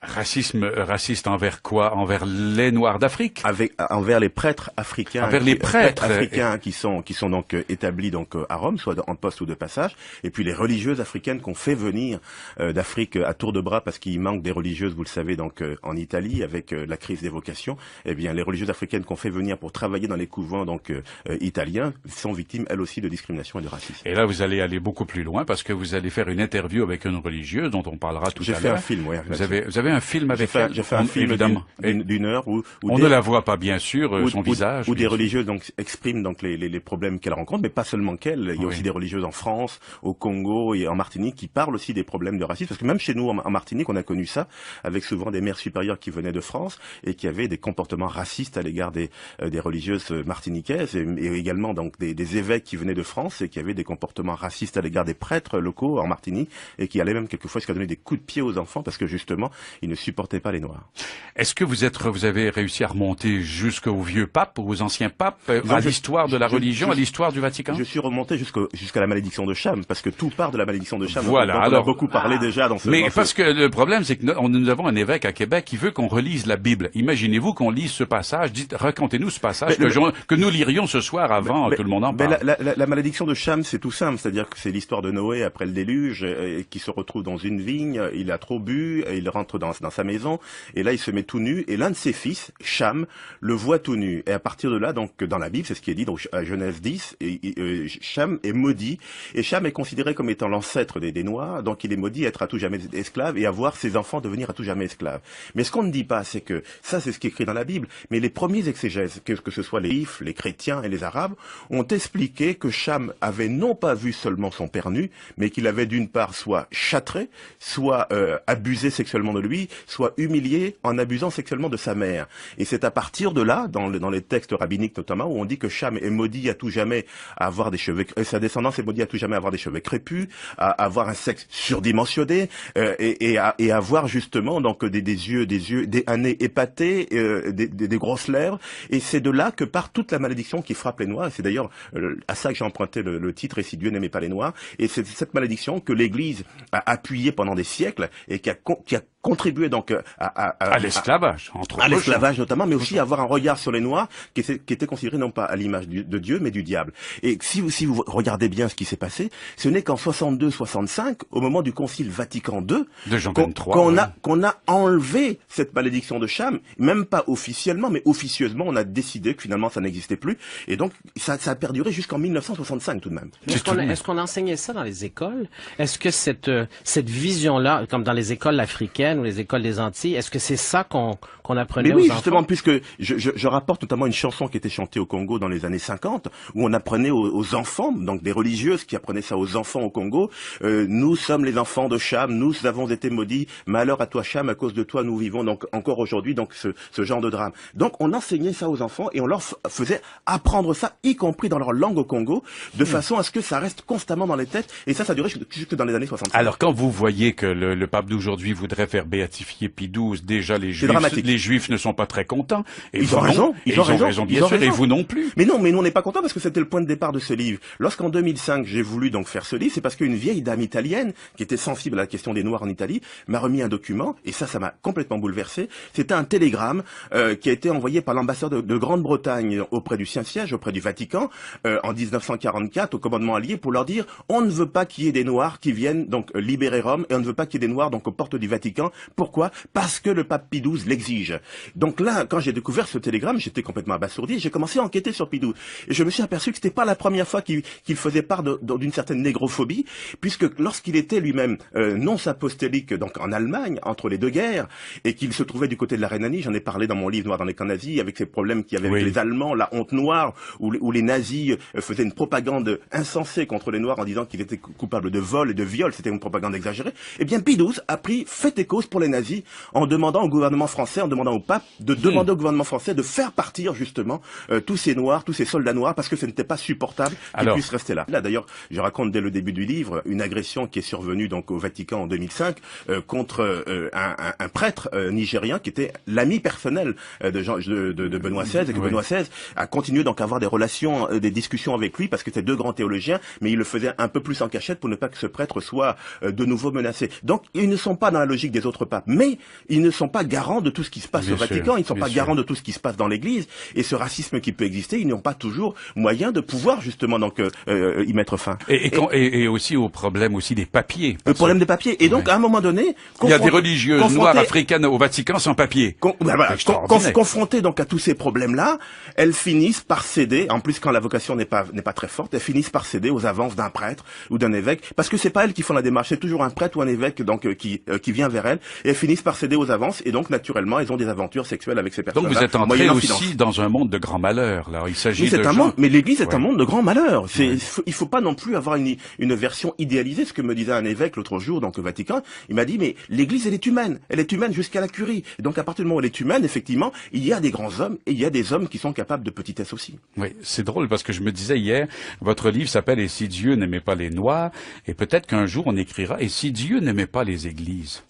Raciste envers quoi? Envers les Noirs d'Afrique? Envers les prêtres africains. Envers les prêtres africains qui sont donc établis donc à Rome, soit en poste ou de passage, et puis les religieuses africaines qu'on fait venir d'Afrique à tour de bras parce qu'il manque des religieuses, vous le savez, donc en Italie avec la crise des vocations. Eh bien, les religieuses africaines qu'on fait venir pour travailler dans les couvents donc italiens sont victimes elles aussi de discrimination et de racisme. Et là, vous allez aller beaucoup plus loin parce que vous allez faire une interview avec une religieuse dont on parlera tout à l'heure. J'ai fait un film, oui. Vous avez un film avec elle? J'ai fait un film évidemment d'une heure où on ne la voit pas bien sûr, son visage. Où des religieuses donc expriment donc les problèmes qu'elles rencontrent, mais pas seulement qu'elles. Il y a aussi des religieuses en France, au Congo et en Martinique qui parlent aussi des problèmes de racisme. Parce que même chez nous en Martinique, on a connu ça avec souvent des mères supérieures qui venaient de France et qui avaient des comportements racistes à l'égard des religieuses martiniquaises et également donc des évêques qui venaient de France et qui avaient des comportements racistes à l'égard des prêtres locaux en Martinique et qui allaient même quelquefois jusqu'à donner des coups de pied aux enfants parce que justement ils ne supportaient pas les Noirs. Est-ce que vous avez réussi à remonter jusqu'aux vieux papes, aux anciens papes, à l'histoire de la religion, à l'histoire du Vatican? Je suis remonté jusqu'à la malédiction de Cham, parce que tout part de la malédiction de Cham. Voilà. Donc, on a beaucoup parlé déjà dans ce. Mais parce que le problème, c'est que nous avons un évêque à Québec qui veut qu'on relise la Bible. Imaginez-vous qu'on lise ce passage. Racontez-nous ce passage que nous lirions ce soir avant tout le monde en parle. La malédiction de Cham, c'est tout simple, c'est-à-dire que c'est l'histoire de Noé après le déluge, qui se retrouve dans une vigne. Il a trop bu, et il rentre dans sa maison, et là il se met tout nu, et l'un de ses fils, Cham, le voit tout nu. Et à partir de là, donc dans la Bible, c'est ce qui est dit donc à Genèse 10, Cham est maudit, et Cham est considéré comme étant l'ancêtre des Noirs, donc il est maudit à être à tout jamais esclave et à voir ses enfants devenir à tout jamais esclaves. Mais ce qu'on ne dit pas, c'est que ça, c'est ce qui est écrit dans la Bible, mais les premiers exégèses, que ce soit les Juifs, les chrétiens et les Arabes, ont expliqué que Cham avait non pas vu seulement son père nu, mais qu'il avait d'une part soit châtré, soit abusé sexuellement de lui, soit humilié en abusant sexuellement de sa mère. Et c'est à partir de là, dans les textes rabbiniques notamment, où on dit que Cham est maudit à tout jamais à avoir des cheveux, sa descendance est maudite à tout jamais à avoir des cheveux crépus, à avoir un sexe surdimensionné, et à avoir justement donc un nez épaté, des grosses lèvres. Et c'est de là que part toute la malédiction qui frappe les Noirs. Et c'est d'ailleurs à ça que j'ai emprunté le titre « Et si Dieu n'aimait pas les Noirs ». Et c'est cette malédiction que l'Église a appuyée pendant des siècles et qui a contribué donc à l'esclavage, entre autres. À l'esclavage notamment, mais aussi à avoir un regard sur les Noirs qui était considéré non pas à l'image de Dieu, mais du diable. Et si vous regardez bien ce qui s'est passé, ce n'est qu'en 62-65, au moment du Concile Vatican II, de Jean XXIII, qu'on a enlevé cette malédiction de Cham, même pas officiellement, mais officieusement, on a décidé que finalement ça n'existait plus. Et donc ça a perduré jusqu'en 1965 tout de même. Est-ce qu'on enseignait ça dans les écoles? Est-ce que cette vision-là, comme dans les écoles africaines ou les écoles des Antilles, est-ce que c'est ça qu'on apprenait aux enfants? Oui, justement, puisque je rapporte notamment une chanson qui était chantée au Congo dans les années 50, où on apprenait aux enfants, donc des religieuses qui apprenaient ça aux enfants au Congo, nous sommes les enfants de Cham, nous avons été maudits, malheur à toi Cham, à cause de toi nous vivons donc encore aujourd'hui donc ce genre de drame. Donc on enseignait ça aux enfants et on leur faisait apprendre ça, y compris dans leur langue au Congo, de façon à ce que ça reste constamment dans les têtes, et ça durait jusque dans les années 60. Alors quand vous voyez que le pape d'aujourd'hui voudrait faire béatifier Pie XII, déjà les Juifs ne sont pas très contents. Et ils ont raison, ils ont raison bien sûr, et vous non plus. Mais non, nous on n'est pas contents parce que c'était le point de départ de ce livre. Lorsqu'en 2005 j'ai voulu donc faire ce livre, c'est parce qu'une vieille dame italienne qui était sensible à la question des Noirs en Italie m'a remis un document, et ça m'a complètement bouleversé. C'était un télégramme qui a été envoyé par l'ambassadeur de Grande-Bretagne auprès du Saint-Siège, auprès du Vatican, en 1944 au commandement allié, pour leur dire on ne veut pas qu'il y ait des Noirs qui viennent donc libérer Rome, et on ne veut pas qu'il y ait des Noirs donc aux portes du Vatican. Pourquoi? Parce que le pape Pie XII l'exige. Donc là, quand j'ai découvert ce télégramme, j'étais complètement abasourdi, et j'ai commencé à enquêter sur Pie XII. Et je me suis aperçu que c'était pas la première fois qu'il faisait part d'une certaine négrophobie, puisque lorsqu'il était lui-même nonce apostolique donc en Allemagne, entre les deux guerres, et qu'il se trouvait du côté de la Rhénanie, j'en ai parlé dans mon livre Noir dans les camps nazis, avec ces problèmes qu'il y avait avec les Allemands, la honte noire, où les nazis faisaient une propagande insensée contre les Noirs en disant qu'ils étaient coupables de vol et de viol, c'était une propagande exagérée. Eh bien, Pie XII a pris fait et cause pour les nazis en demandant au gouvernement français, en demandant au pape de demander au gouvernement français de faire partir justement tous ces Noirs, tous ces soldats noirs, parce que ce n'était pas supportable qu'ils puissent rester là. Là d'ailleurs, je raconte dès le début du livre une agression qui est survenue donc au Vatican en 2005 contre un prêtre nigérien qui était l'ami personnel de Benoît XVI, et que Benoît XVI a continué donc à avoir des relations, des discussions avec lui, parce que c'est deux grands théologiens, mais il le faisait un peu plus en cachette pour ne pas que ce prêtre soit de nouveau menacé. Donc ils ne sont pas dans la logique des autres papes. Mais ils ne sont pas garants de tout ce qui se passe Bien au Vatican, sûr, ils ne sont bien pas sûr. garants de tout ce qui se passe dans l'Église. Et ce racisme qui peut exister, ils n'ont pas toujours moyen de pouvoir justement donc y mettre fin. Et aussi au problème aussi des papiers. Le problème des papiers. Et donc, Ouais. à un moment donné, Il y a des religieuses confronté- noires africaines au Vatican sans papier. Confrontées donc à tous ces problèmes-là, elles finissent par céder. En plus, quand la vocation n'est pas très forte, elles finissent par céder aux avances d'un prêtre ou d'un évêque, parce que c'est pas elles qui font la démarche, c'est toujours un prêtre ou un évêque donc qui vient vers elles, et elles finissent par céder aux avances, et donc naturellement, elles ont des aventures sexuelles avec ces personnes. Donc vous êtes entré aussi dans un monde de grand malheur. Là, il s'agit de gens... Mais l'Église est Ouais. un monde de grand malheur. Il faut pas non plus avoir une version idéalisée. Ce que me disait un évêque l'autre jour, donc au Vatican, il m'a dit, mais l'Église, elle est humaine jusqu'à la curie. Et donc à partir du moment où elle est humaine, effectivement, il y a des grands hommes et il y a des hommes qui sont capables de petitesse aussi. Oui, c'est drôle parce que je me disais hier, votre livre s'appelle « Et si Dieu n'aimait pas les Noirs ?» et peut-être qu'un jour on écrira « Et si Dieu n'aimait pas les églises ?»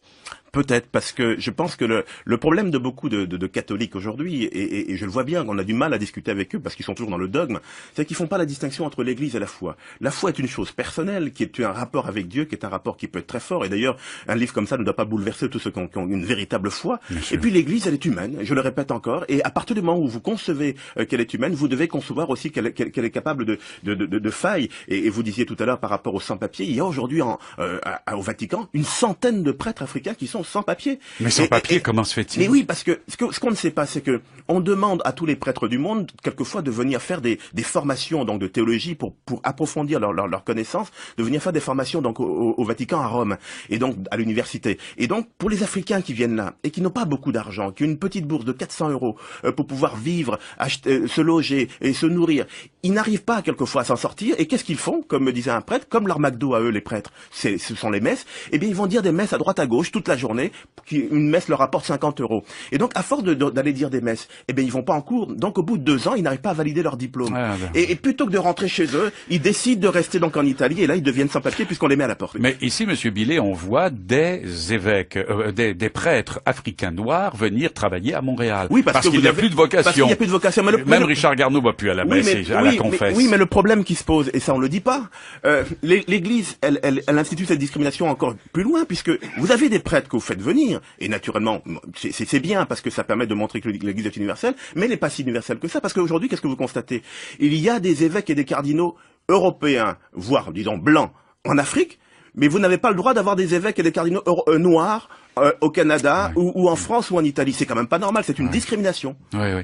Peut-être, parce que je pense que le problème de beaucoup de catholiques aujourd'hui, et je le vois bien, on a du mal à discuter avec eux parce qu'ils sont toujours dans le dogme, c'est qu'ils font pas la distinction entre l'Église et la foi. La foi est une chose personnelle, qui est un rapport avec Dieu, qui est un rapport qui peut être très fort, et d'ailleurs, un livre comme ça ne doit pas bouleverser tous ceux qui ont une véritable foi. Et puis l'Église, elle est humaine, je le répète encore, et à partir du moment où vous concevez qu'elle est humaine, vous devez concevoir aussi qu'elle est capable de failles. Et vous disiez tout à l'heure par rapport aux sans-papiers, il y a aujourd'hui au Vatican une centaine de prêtres africains qui sont sans papier. Mais sans papier, comment se fait-il? Mais oui, parce que ce qu'on ne sait pas, c'est que on demande à tous les prêtres du monde, quelquefois, de venir faire des formations donc de théologie pour approfondir leur connaissance, de venir faire des formations donc au Vatican, à Rome, et donc à l'université. Et donc, pour les Africains qui viennent là, et qui n'ont pas beaucoup d'argent, qui ont une petite bourse de 400 € pour pouvoir vivre, se loger et se nourrir, ils n'arrivent pas quelquefois à s'en sortir, et qu'est-ce qu'ils font? Comme me disait un prêtre, comme leur McDo à eux, les prêtres, ce sont les messes, eh bien ils vont dire des messes à droite à gauche toute la journée, une messe leur rapporte 50 €. Et donc, à force d'aller dire des messes, eh bien, ils vont pas en cours. Donc, au bout de 2 ans, ils n'arrivent pas à valider leur diplôme. Et plutôt que de rentrer chez eux, ils décident de rester donc en Italie. Et là, ils deviennent sans papier puisqu'on les met à la porte. Mais ici, Monsieur Billet, on voit des évêques, des prêtres africains noirs venir travailler à Montréal. Oui, parce qu'il n'y a plus de vocation. Parce qu'il n'y a plus de vocation. Même Richard Garneau va plus à la messe et à la confesse. Oui, mais le problème qui se pose, et ça on le dit pas, l'Église, elle institue cette discrimination encore plus loin, puisque vous avez des prêtres que vous faites venir, et naturellement, c'est bien parce que ça permet de montrer que l'Église est universelle, mais elle n'est pas si universelle que ça, parce qu'aujourd'hui, qu'est-ce que vous constatez? Il y a des évêques et des cardinaux européens, voire, disons, blancs, en Afrique, mais vous n'avez pas le droit d'avoir des évêques et des cardinaux noirs au Canada ou en France ou en Italie. C'est quand même pas normal, c'est une discrimination. Oui, oui.